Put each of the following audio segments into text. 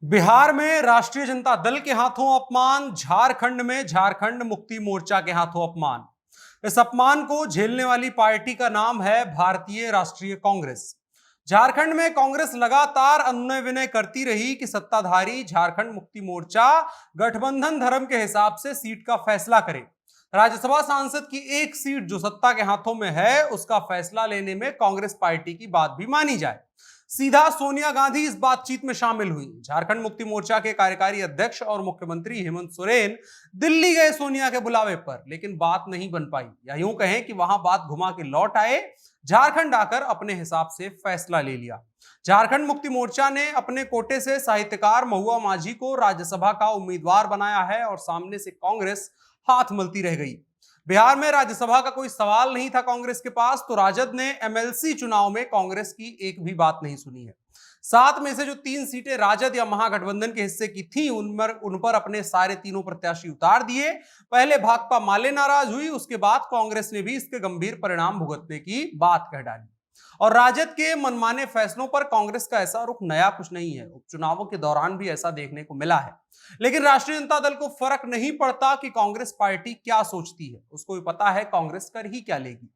बिहार में राष्ट्रीय जनता दल के हाथों अपमान, झारखंड में झारखंड मुक्ति मोर्चा के हाथों अपमान। इस अपमान को झेलने वाली पार्टी का नाम है भारतीय राष्ट्रीय कांग्रेस। झारखंड में कांग्रेस लगातार अनुनय विनय करती रही कि सत्ताधारी झारखंड मुक्ति मोर्चा गठबंधन धर्म के हिसाब से सीट का फैसला करे। राज्यसभा सांसद की एक सीट जो सत्ता के हाथों में है, उसका फैसला लेने में कांग्रेस पार्टी की बात भी मानी जाए। सीधा सोनिया गांधी इस बातचीत में शामिल हुई। झारखंड मुक्ति मोर्चा के कार्यकारी अध्यक्ष और मुख्यमंत्री हेमंत सोरेन दिल्ली गए सोनिया के बुलावे पर, लेकिन बात नहीं बन पाई, या यूं कहें कि वहां बात घुमा के लौट आए। झारखंड आकर अपने हिसाब से फैसला ले लिया। झारखंड मुक्ति मोर्चा ने अपने कोटे से साहित्यकार महुआ माझी को राज्यसभा का उम्मीदवार बनाया है और सामने से कांग्रेस हाथ मलती रह गई। बिहार में राज्यसभा का कोई सवाल नहीं था कांग्रेस के पास, तो राजद ने एमएलसी चुनाव में कांग्रेस की एक भी बात नहीं सुनी है। 7 में से जो 3 सीटें राजद या महागठबंधन के हिस्से की थी, उन पर अपने सारे तीनों प्रत्याशी उतार दिए। पहले भाकपा माले नाराज हुई, उसके बाद कांग्रेस ने भी इसके गंभीर परिणाम भुगतने की बात कह डाली। और राजद के मनमाने फैसलों पर कांग्रेस का ऐसा रुख नया कुछ नहीं है, उपचुनावों के दौरान भी ऐसा देखने को मिला है। लेकिन राष्ट्रीय जनता दल को फर्क नहीं पड़ता कि कांग्रेस पार्टी क्या सोचती है, उसको भी पता है कांग्रेस कर ही क्या लेगी।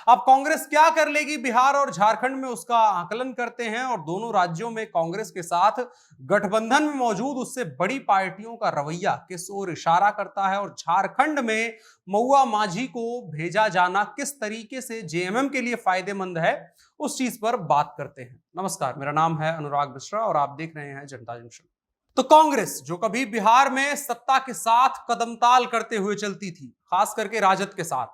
अब कांग्रेस क्या कर लेगी बिहार और झारखंड में, उसका आकलन करते हैं। और दोनों राज्यों में कांग्रेस के साथ गठबंधन में मौजूद उससे बड़ी पार्टियों का रवैया किस ओर इशारा करता है, और झारखंड में महुआ माझी को भेजा जाना किस तरीके से जेएमएम के लिए फायदेमंद है, उस चीज पर बात करते हैं। नमस्कार, मेरा नाम है अनुराग मिश्रा और आप देख रहे हैं जनता जंक्शन। तो कांग्रेस जो कभी बिहार में सत्ता के साथ कदमताल करते हुए चलती थी, खास करके राजद के साथ,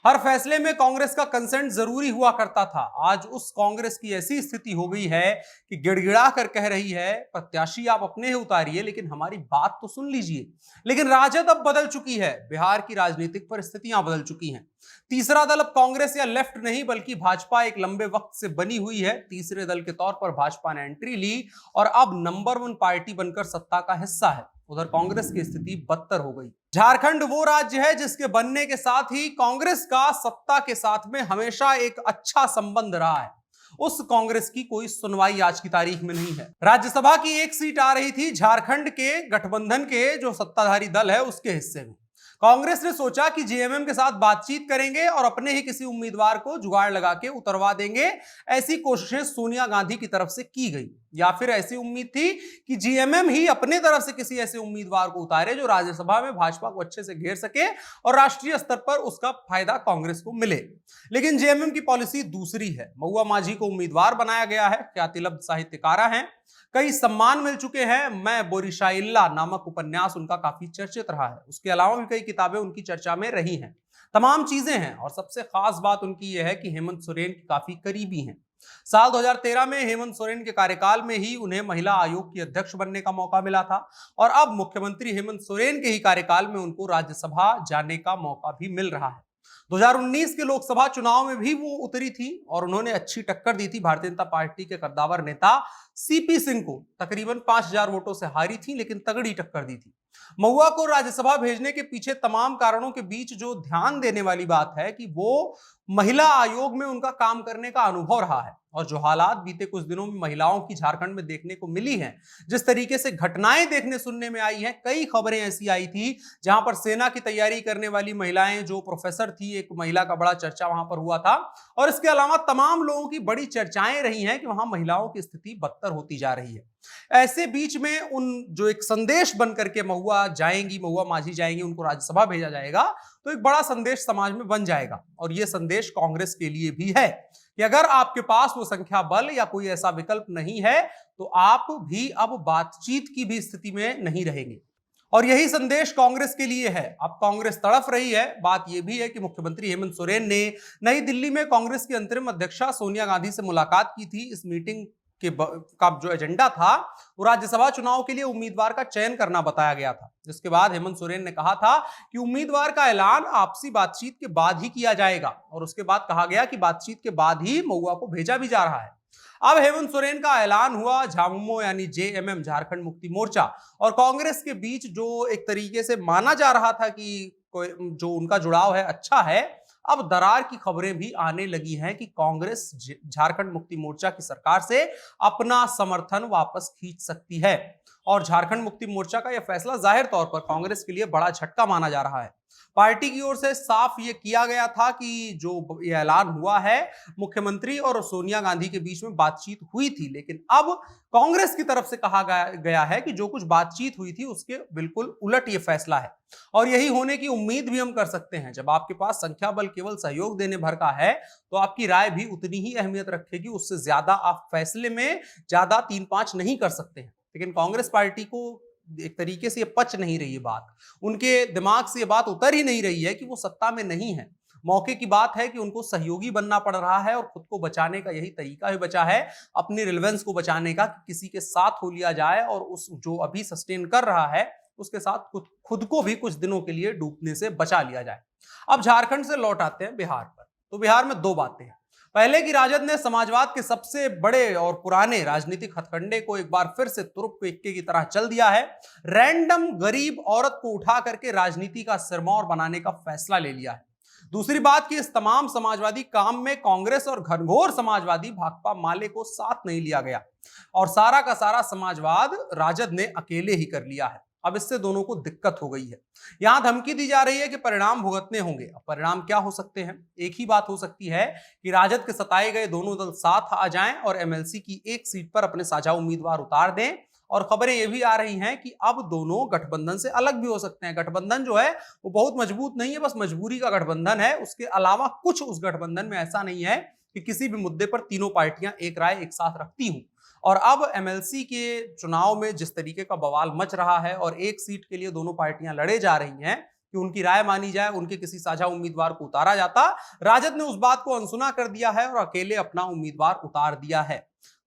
हर फैसले में कांग्रेस का कंसेंट जरूरी हुआ करता था, आज उस कांग्रेस की ऐसी स्थिति हो गई है कि गिड़गिड़ा कर कह रही है, प्रत्याशी आप अपने ही उतारिए लेकिन हमारी बात तो सुन लीजिए। लेकिन राजद अब बदल चुकी है, बिहार की राजनीतिक परिस्थितियां बदल चुकी हैं। तीसरा दल अब कांग्रेस या लेफ्ट नहीं बल्कि भाजपा एक लंबे वक्त से बनी हुई है। तीसरे दल के तौर पर भाजपा ने एंट्री ली और अब नंबर 1 पार्टी बनकर सत्ता का हिस्सा है। उधर कांग्रेस की स्थिति बदतर हो गई। झारखंड वो राज्य है जिसके बनने के साथ ही कांग्रेस का सत्ता के साथ में हमेशा एक अच्छा संबंध रहा है। उस कांग्रेस की कोई सुनवाई आज की तारीख में नहीं है। राज्यसभा की एक सीट आ रही थी झारखंड के गठबंधन के जो सत्ताधारी दल है उसके हिस्से में। कांग्रेस ने सोचा कि जेएमएम के साथ बातचीत करेंगे और अपने ही किसी उम्मीदवार को जुगाड़ लगा के उतरवा देंगे। ऐसी कोशिशें सोनिया गांधी की तरफ से की गई, या फिर ऐसी उम्मीद थी कि जेएमएम ही अपने तरफ से किसी ऐसे उम्मीदवार को उतारे जो राज्यसभा में भाजपा को अच्छे से घेर सके और राष्ट्रीय स्तर पर उसका फायदा कांग्रेस को मिले। लेकिन जेएमएम की पॉलिसी दूसरी है। महुआ माझी को उम्मीदवार बनाया गया है, ख्यातिलब्ध साहित्यकारा हैं, कई सम्मान मिल चुके हैं। मैं बोरिशाइल्ला नामक उपन्यास उनका काफी चर्चित रहा है, उसके अलावा भी कई किताबें उनकी चर्चा में रही हैं। तमाम चीजें हैं और सबसे खास बात उनकी यह है कि हेमंत सोरेन की काफी करीबी हैं। साल 2013 में हेमंत सोरेन के कार्यकाल में ही उन्हें महिला आयोग की अध्यक्ष बनने का मौका मिला था और अब मुख्यमंत्री हेमंत सोरेन के ही कार्यकाल में उनको राज्यसभा जाने का मौका भी मिल रहा है। 2019 के लोकसभा चुनाव में भी वो उतरी थी और उन्होंने अच्छी टक्कर दी थी भारतीय जनता पार्टी के कद्दावर नेता सीपी सिंह को। तकरीबन 5000 वोटों से हारी थी, लेकिन तगड़ी टक्कर दी थी। महुआ को राज्यसभा भेजने के पीछे तमाम कारणों के बीच जो ध्यान देने वाली बात है कि वो महिला आयोग में उनका काम करने का अनुभव रहा है। और जो हालात बीते कुछ दिनों में महिलाओं की झारखंड में देखने को मिली हैं, जिस तरीके से घटनाएं देखने सुनने में आई हैं, कई खबरें ऐसी आई थी जहां पर सेना की तैयारी करने वाली महिलाएं, जो प्रोफेसर थी, एक महिला का बड़ा चर्चा वहां पर हुआ था। और इसके अलावा तमाम लोगों की बड़ी चर्चाएं रही हैं कि वहां महिलाओं की स्थिति बदतर होती जा रही है। ऐसे बीच में उन जो एक संदेश बन करके महुआ जाएंगी, महुआ माझी जाएंगी, उनको राज्यसभा भेजा जाएगा, तो एक बड़ा संदेश समाज में बन जाएगा। और यह संदेश कांग्रेस के लिए भी है कि अगर आपके पास वो संख्या बल या कोई ऐसा विकल्प नहीं है तो आप भी अब बातचीत की भी स्थिति में नहीं रहेंगे। और यही संदेश कांग्रेस के लिए है। अब कांग्रेस तड़फ रही है। बात यह भी है कि मुख्यमंत्री हेमंत सोरेन ने नई दिल्ली में कांग्रेस की अंतरिम अध्यक्षा सोनिया गांधी से मुलाकात की थी। इस मीटिंग का जो एजेंडा था वो राज्यसभा चुनाव के लिए उम्मीदवार का चयन करना बताया गया था। जिसके बाद हेमंत सोरेन ने कहा था कि उम्मीदवार का ऐलान आपसी बातचीत के बाद ही किया जाएगा, और उसके बाद कहा गया कि बातचीत के बाद ही महुआ को भेजा भी जा रहा है। अब हेमंत सोरेन का ऐलान हुआ। झामुमो यानी जेएमएम, झारखंड मुक्ति मोर्चा, और कांग्रेस के बीच जो एक तरीके से माना जा रहा था कि जो उनका जुड़ाव है अच्छा है, अब दरार की खबरें भी आने लगी हैं कि कांग्रेस झारखंड मुक्ति मोर्चा की सरकार से अपना समर्थन वापस खींच सकती है। और झारखंड मुक्ति मोर्चा का यह फैसला जाहिर तौर पर कांग्रेस के लिए बड़ा झटका माना जा रहा है। पार्टी की ओर से साफ ये किया गया था कि जो ये ऐलान हुआ है, मुख्यमंत्री और सोनिया गांधी के बीच में बातचीत हुई थी, लेकिन अब कांग्रेस की तरफ से कहा गया है कि जो कुछ बातचीत हुई थी उसके बिल्कुल उलट ये फैसला है। और यही होने की उम्मीद भी हम कर सकते हैं। जब आपके पास संख्या बल केवल सहयोग देने भर का है तो आपकी राय भी उतनी ही अहमियत रखेगी, उससे ज्यादा आप फैसले में ज्यादा 3-5 नहीं कर सकते हैं। लेकिन कांग्रेस पार्टी को एक तरीके से ये पच नहीं रही है बात, उनके दिमाग से ये बात उतर ही नहीं रही है कि वो सत्ता में नहीं है। मौके की बात है कि उनको सहयोगी बनना पड़ रहा है और खुद को बचाने का यही तरीका ही बचा है, अपनी रिलेवेंस को बचाने का, कि किसी के साथ हो लिया जाए और उस जो अभी सस्टेन कर रहा है उसके साथ खुद को भी कुछ दिनों के लिए डूबने से बचा लिया जाए। अब झारखंड से लौट आते हैं बिहार पर। तो बिहार में दो बातें हैं। पहले की राजद ने समाजवाद के सबसे बड़े और पुराने राजनीतिक हथकंडे को एक बार फिर से तुरुप के इक्के की तरह चल दिया है। रैंडम गरीब औरत को उठा करके राजनीति का सिरमौर बनाने का फैसला ले लिया है। दूसरी बात कि इस तमाम समाजवादी काम में कांग्रेस और घनघोर समाजवादी भाकपा माले को साथ नहीं लिया गया और सारा का सारा समाजवाद राजद ने अकेले ही कर लिया है। अब इससे दोनों को दिक्कत हो गई है। यहां धमकी दी जा रही है कि परिणाम भुगतने होंगे। अब परिणाम क्या हो सकते हैं? एक ही बात हो सकती है कि राजद के सताए गए दोनों दल साथ आ जाएं और एमएलसी की एक सीट पर अपने साझा उम्मीदवार उतार दें। और खबरें ये भी आ रही हैं कि अब दोनों गठबंधन से अलग भी हो सकते हैं। गठबंधन जो है वो बहुत मजबूत नहीं है, बस मजबूरी का गठबंधन है। उसके अलावा कुछ उस गठबंधन में ऐसा नहीं है कि किसी भी मुद्दे पर तीनों पार्टियां एक राय एक साथ रखती हूं। और अब एमएलसी के चुनाव में जिस तरीके का बवाल मच रहा है और एक सीट के लिए दोनों पार्टियां लड़े जा रही हैं कि उनकी राय मानी जाए, उनके किसी साझा उम्मीदवार को उतारा जाता, राजद ने उस बात को अनसुना कर दिया है और अकेले अपना उम्मीदवार उतार दिया है।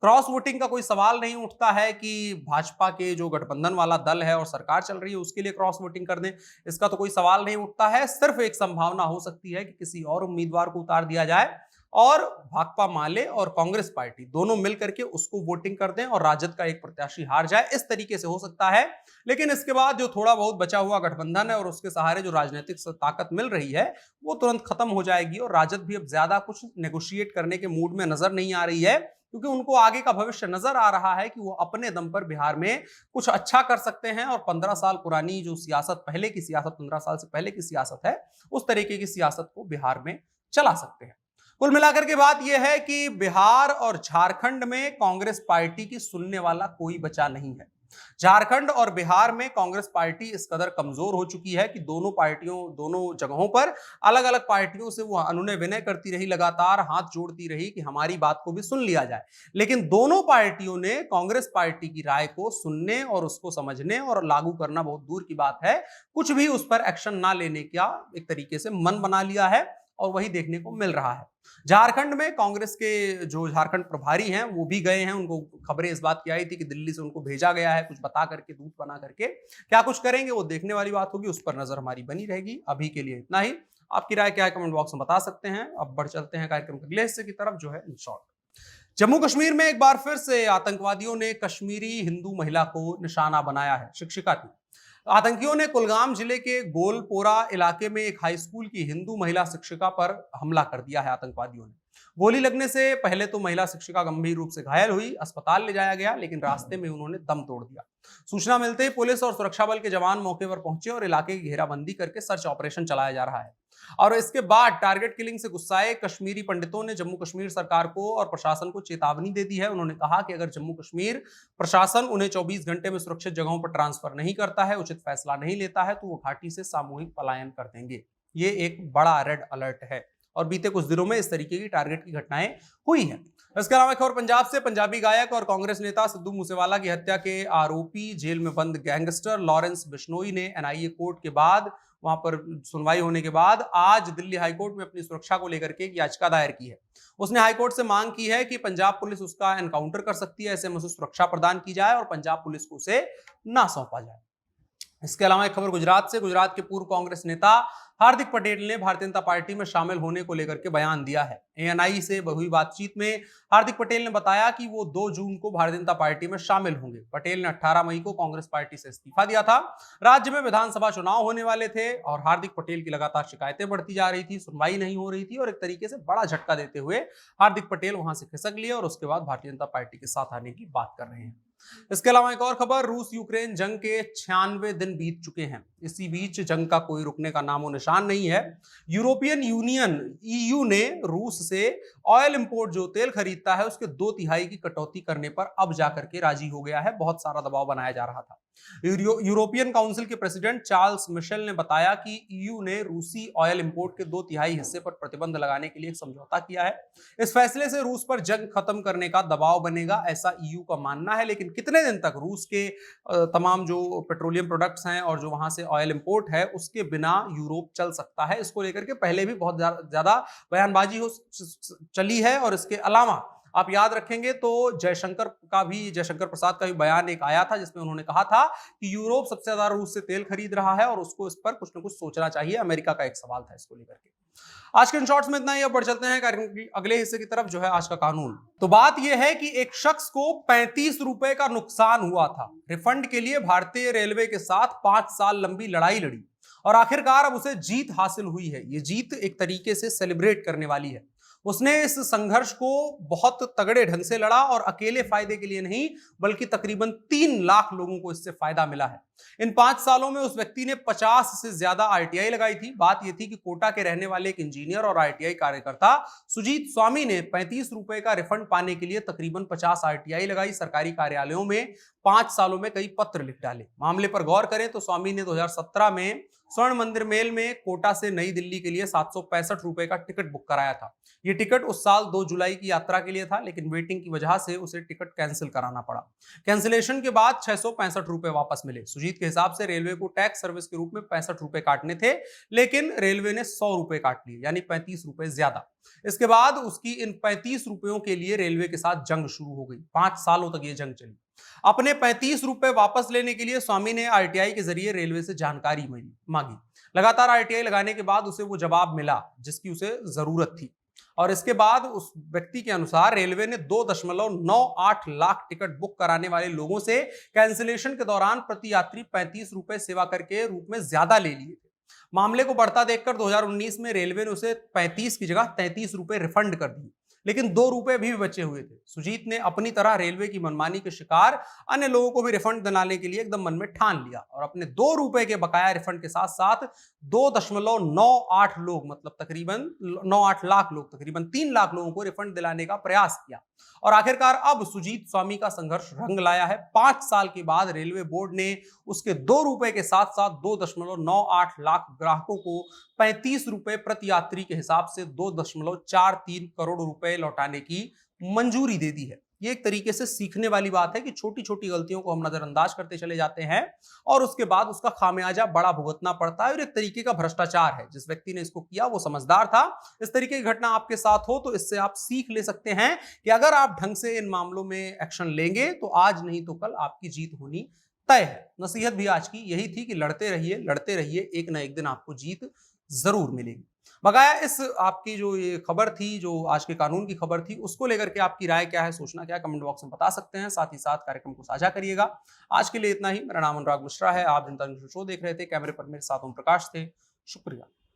क्रॉस वोटिंग का कोई सवाल नहीं उठता है कि भाजपा के जो गठबंधन वाला दल है और सरकार चल रही है उसके लिए क्रॉस वोटिंग कर दें, इसका तो कोई सवाल नहीं उठता है। सिर्फ एक संभावना हो सकती है कि किसी और उम्मीदवार को उतार दिया जाए और भाकपा माले और कांग्रेस पार्टी दोनों मिलकर के उसको वोटिंग कर दें और राजद का एक प्रत्याशी हार जाए। इस तरीके से हो सकता है। लेकिन इसके बाद जो थोड़ा बहुत बचा हुआ गठबंधन है और उसके सहारे जो राजनीतिक ताकत मिल रही है वो तुरंत खत्म हो जाएगी और राजद भी अब ज्यादा कुछ नेगोशिएट करने के मूड में नजर नहीं आ रही है, क्योंकि उनको आगे का भविष्य नजर आ रहा है कि वो अपने दम पर बिहार में कुछ अच्छा कर सकते हैं और 15 साल पुरानी जो सियासत, पहले की सियासत, 15 साल से पहले की सियासत है, उस तरीके की सियासत को बिहार में चला सकते हैं। कुल मिलाकर के बात यह है कि बिहार और झारखंड में कांग्रेस पार्टी की सुनने वाला कोई बचा नहीं है। झारखंड और बिहार में कांग्रेस पार्टी इस कदर कमजोर हो चुकी है कि दोनों जगहों पर अलग अलग पार्टियों से वो अनुनय विनय करती रही, लगातार हाथ जोड़ती रही कि हमारी बात को भी सुन लिया जाए। लेकिन दोनों पार्टियों ने कांग्रेस पार्टी की राय को सुनने और उसको समझने और लागू करना बहुत दूर की बात है, कुछ भी उस पर एक्शन ना लेने का एक तरीके से मन बना लिया है और वही देखने को मिल रहा है। झारखंड में कांग्रेस के जो झारखंड प्रभारी हैं वो भी गए हैं। उनको खबरें इस बात की आई थी कि दिल्ली से उनको भेजा गया है कुछ बता करके, दूत बना करके। क्या कुछ करेंगे वो देखने वाली बात होगी, उस पर नजर हमारी बनी रहेगी। अभी के लिए इतना ही। आपकी राय क्या है कमेंट बॉक्स में बता सकते हैं। अब बढ़ चलते हैं कार्यक्रम के अगले हिस्से की तरफ, जो है इन शॉर्ट। जम्मू कश्मीर में एक बार फिर से आतंकवादियों ने कश्मीरी हिंदू महिला को निशाना बनाया है। शिक्षिका थी। आतंकियों ने कुलगाम जिले के गोलपोरा इलाके में एक हाई स्कूल की हिंदू महिला शिक्षिका पर हमला कर दिया है। आतंकवादियों ने गोली लगने से पहले तो महिला शिक्षिका गंभीर रूप से घायल हुई, अस्पताल ले जाया गया, लेकिन रास्ते में उन्होंने दम तोड़ दिया। सूचना मिलते ही पुलिस और सुरक्षा बल के जवान मौके पर पहुंचे और इलाके की घेराबंदी करके सर्च ऑपरेशन चलाया जा रहा है। और इसके बाद टारगेट किलिंग से गुस्साए कश्मीरी पंडितों ने जम्मू कश्मीर सरकार को और प्रशासन को चेतावनी दे दी है। उन्होंने कहा कि अगर जम्मू कश्मीर प्रशासन उन्हें 24 घंटे में सुरक्षित जगहों पर ट्रांसफर नहीं करता है, उचित फैसला नहीं लेता है, तो वो घाटी से सामूहिक पलायन कर देंगे। ये एक बड़ा रेड अलर्ट है और बीते कुछ दिनों में इस तरीके की टारगेट की घटनाएं हुई हैं। इसके अलावा खबर पंजाब से, पंजाबी गायक और कांग्रेस नेता सिद्धू मूसेवाला की हत्या के आरोपी जेल में बंद गैंगस्टर लॉरेंस बिश्नोई ने एनआईए कोर्ट के बाद वहां पर सुनवाई होने के बाद आज दिल्ली हाईकोर्ट में अपनी सुरक्षा को लेकर के एक याचिका दायर की है। उसने हाईकोर्ट से मांग की है कि पंजाब पुलिस उसका एनकाउंटर कर सकती है, ऐसे में उसे सुरक्षा प्रदान की जाए और पंजाब पुलिस को उसे ना सौंपा जाए। इसके अलावा एक खबर गुजरात से। गुजरात के पूर्व कांग्रेस नेता हार्दिक पटेल ने भारतीय जनता पार्टी में शामिल होने को लेकर के बयान दिया है। एएनआई से हुई बातचीत में हार्दिक पटेल ने बताया कि वो 2 जून को भारतीय जनता पार्टी में शामिल होंगे। पटेल ने 18 मई को कांग्रेस पार्टी से इस्तीफा दिया था। राज्य में विधानसभा चुनाव होने वाले थे और हार्दिक पटेल की लगातार शिकायतें बढ़ती जा रही थी, सुनवाई नहीं हो रही थी और एक तरीके से बड़ा झटका देते हुए हार्दिक पटेल वहां से खिसक लिए और उसके बाद भारतीय जनता पार्टी के साथ आने की बात कर रहे हैं। इसके अलावा एक और खबर, रूस यूक्रेन जंग के 96 दिन बीत चुके हैं। इसी बीच जंग का कोई रुकने का नामो निशान नहीं है। यूरोपियन यूनियन ईयू ने रूस से ऑयल इंपोर्ट जो तेल खरीदता है उसके 2/3 की कटौती करने पर अब जाकर के राजी हो गया है। बहुत सारा दबाव बनाया जा रहा था। यूरोपियन काउंसिल के प्रेसिडेंट चार्ल्स मिशेल ने बताया कि ईयू ने रूसी ऑयल इंपोर्ट के 2/3 हिस्से पर प्रतिबंध लगाने के लिए एक समझौता किया है। इस फैसले से रूस पर जंग खत्म करने का दबाव बनेगा, ऐसा ईयू का मानना है। लेकिन कितने दिन तक रूस के तमाम जो पेट्रोलियम प्रोडक्ट्स हैं और जो वहां से ऑयल इंपोर्ट है उसके बिना यूरोप चल सकता है, इसको लेकर के पहले भी बहुत ज्यादा बयानबाजी हो चली है। और इसके अलावा आप याद रखेंगे तो जयशंकर प्रसाद का भी बयान एक आया था जिसमें उन्होंने कहा था कि यूरोप सबसे ज्यादा रूस से तेल खरीद रहा है और उसको इस पर कुछ ना कुछ सोचना चाहिए। अमेरिका का एक सवाल था इसको लेकर के। आज के इन शॉर्ट्स में इतना ही। अब बढ़ चलते हैं कार्यक्रम के अगले हिस्से की तरफ, जो है आज का कानून। तो बात यह है कि एक शख्स को 35 रुपए का नुकसान हुआ था। रिफंड के लिए भारतीय रेलवे के साथ 5 साल लंबी लड़ाई लड़ी और आखिरकार अब उसे जीत हासिल हुई है। ये जीत एक तरीके से सेलिब्रेट करने वाली है। उसने इस संघर्ष को बहुत तगड़े ढंग से लड़ा और अकेले फायदे के लिए नहीं बल्कि तकरीबन 3 लाख लोगों को इससे फायदा मिला है। इन 5 सालों में उस व्यक्ति ने 50 से ज्यादा आरटीआई लगाई थी। बात यह थी कि कोटा के रहने वाले एक इंजीनियर और आरटीआई कार्यकर्ता सुजीत स्वामी ने 35 रुपए का रिफंड पाने के लिए तकरीबन 50 आरटीआई लगाई। सरकारी कार्यालयों में 5 सालों में कई पत्र लिख डाले। मामले पर गौर करें तो स्वामी ने 2017 में स्वर्ण मंदिर मेल में कोटा से नई दिल्ली के लिए 765 रुपए का टिकट बुक कराया था। यह टिकट उस साल 2 जुलाई की यात्रा के लिए था, लेकिन वेटिंग की वजह से उसे टिकट कैंसिल कराना पड़ा। कैंसिलेशन के बाद 665 रुपए वापस मिले। सुजीत के हिसाब से रेलवे को टैक्स सर्विस के रूप में 65 रुपए काटने थे, लेकिन रेलवे ने 100 रुपए काट लिए, यानी 35 रुपए ज्यादा। इसके बाद उसकी इन 35 रुपयों के लिए रेलवे के साथ जंग शुरू हो गई। 5 सालों तक यह जंग चली। अपने 35 रुपए वापस लेने के लिए स्वामी ने आरटीआई के जरिए रेलवे से जानकारी मांगी। लगातार आरटीआई लगाने के बाद उसे वो जवाब मिला जिसकी उसे जरूरत थी और इसके बाद उस व्यक्ति के अनुसार रेलवे ने 2.98 लाख टिकट बुक कराने वाले लोगों से कैंसिलेशन के दौरान प्रति यात्री 35 रुपए सेवा कर के रूप में ज्यादा ले लिए थे। मामले को बढ़ता देखकर 2019 में रेलवे ने उसे 35 की जगह 33 रुपए रिफंड कर दिए, लेकिन 2 रुपए भी बचे हुए थे। सुजीत ने अपनी तरह रेलवे की मनमानी के शिकार अन्य लोगों को भी रिफंड दिलाने के लिए एकदम मन में ठान लिया और अपने 2 रुपए के बकाया रिफंड के साथ साथ 2.98 लोग, मतलब तकरीबन 98 लाख लोग, तकरीबन 3 लाख लोगों को रिफंड दिलाने का प्रयास किया। और आखिरकार अब सुजीत स्वामी का संघर्ष रंग लाया है। 5 साल के बाद रेलवे बोर्ड ने उसके 2 रुपए के साथ साथ 2.98 लाख ग्राहकों को 35 रुपए प्रति यात्री के हिसाब से 2.43 करोड़ रुपए लौटाने की मंजूरी दे दी है। ये एक तरीके से सीखने वाली बात है कि छोटी छोटी गलतियों को हम नजरअंदाज करते चले जाते हैं और उसके बाद उसका खामियाजा बड़ा भुगतना पड़ता है और एक तरीके का भ्रष्टाचार है। जिस व्यक्ति ने इसको किया वो समझदार था। इस तरीके की घटना आपके साथ हो तो इससे आप सीख ले सकते हैं कि अगर आप ढंग से इन मामलों में एक्शन लेंगे तो आज नहीं तो कल आपकी जीत होनी तय है। नसीहत भी आज की यही थी कि लड़ते रहिए, एक ना एक दिन आपको जीत जरूर मिलेगी। बकाया इस आपकी जो ये खबर थी, जो आज के कानून की खबर थी, उसको लेकर के आपकी राय क्या है, सोचना क्या है, कमेंट बॉक्स में बता सकते हैं। साथ ही साथ कार्यक्रम को साझा करिएगा। आज के लिए इतना ही। मेरा नाम अनुराग मिश्रा है। आप जनता न्यूज़ शो देख रहे थे। कैमरे पर मेरे साथ ओम प्रकाश थे। शुक्रिया।